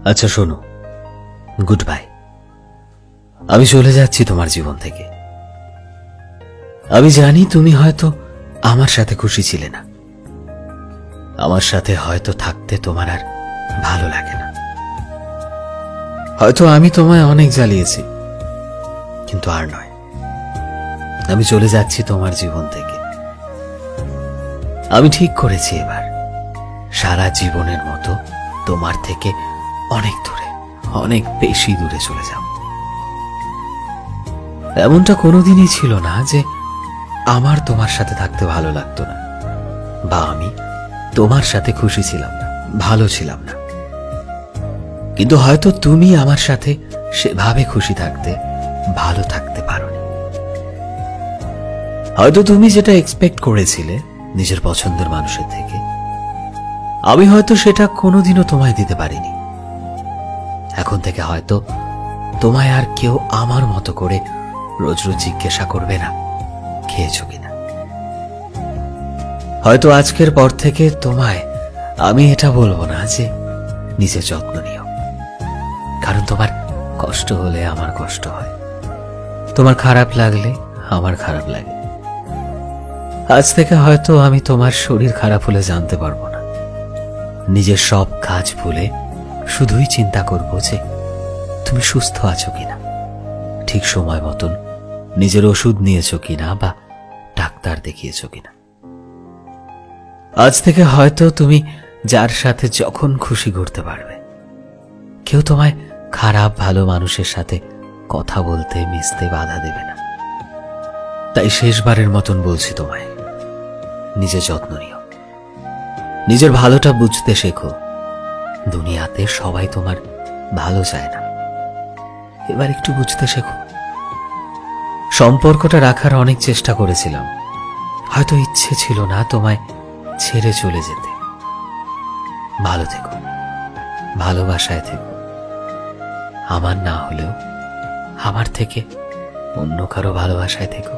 আচ্ছা শোনো, good bye. আমি চলে যাচ্ছি তোমার জীবন থেকে। আমি জানি তুমি হয়তো আমার সাথে খুশি ছিলে না, আমার সাথে হয়তো থাকতে তোমার আর ভালো লাগে না। হয়তো আমি তোমায় অনেক জ্বালিয়েছি, কিন্তু আর নয়। আমি চলে যাচ্ছি তোমার জীবন থেকে। আমি ঠিক করেছি এবার সারা জীবনের মতো তোমার থেকে অনেক দূরে, অনেক বেশি দূরে চলে যাব। এমনটা কোনোদিনই ছিল না যে আমার তোমার সাথে থাকতে ভালো লাগতো না, বা আমি তোমার সাথে খুশি ছিলাম না, ভালো ছিলাম না। কিন্তু হয়তো তুমি আমার সাথে সেভাবে খুশি থাকতে, ভালো থাকতে পারোনি। হয়তো তুমি যেটা এক্সপেক্ট করেছিলে নিজের পছন্দের মানুষের থেকে, আমি হয়তো সেটা কোনোদিনও তোমায় দিতে পারিনি। এখন থেকে হয়তো তোমায় আর কেউ আমার মতো করে রোজ রোজ জিজ্ঞাসা করবে না খেয়েছো কিনা। হয়তো আজকের পর থেকে তোমায় আমি এটা বলবো না যে নিজের যত্ন নিও, কারণ তোমার কষ্ট হলে আমার কষ্ট হয়, তোমার খারাপ লাগলে আমার খারাপ লাগে। আজ থেকে হয়তো আমি তোমার শরীর খারাপ হলে জানতে পারবো না, নিজের সব কাজ ভুলে শুধুই চিন্তা করব যে তুমি সুস্থ আছো কিনা, ঠিক সময় মতন নিজের ওষুধ নিয়েছো কিনা, বা ডাক্তার দেখিয়েছো কিনা। আজ থেকে হয়তো তুমি যার সাথে যখন খুশি ঘুরতে পারবে। কেউ তোমায় খারাপ ভালো মানুষের সাথে কথা বলতে মিশতে বাধা দেবে না। তাই শেষবারের মতন বলছি তোমায়, নিজের যত্ন নিও, নিজের ভালোটা বুঝতে শেখো। দুনিয়াতে সবাই তোমার ভালো চায় না, এবার একটু বুঝতে শেখো। সম্পর্কটা রাখার অনেক চেষ্টা করেছিলাম, হয়তো ইচ্ছে ছিল না তোমায় ছেড়ে চলে যেতে। ভালো থেকো, ভালোবাসায় থেকো। আমার না হলেও আমার থেকে অন্য কারো ভালোবাসায় থেকো।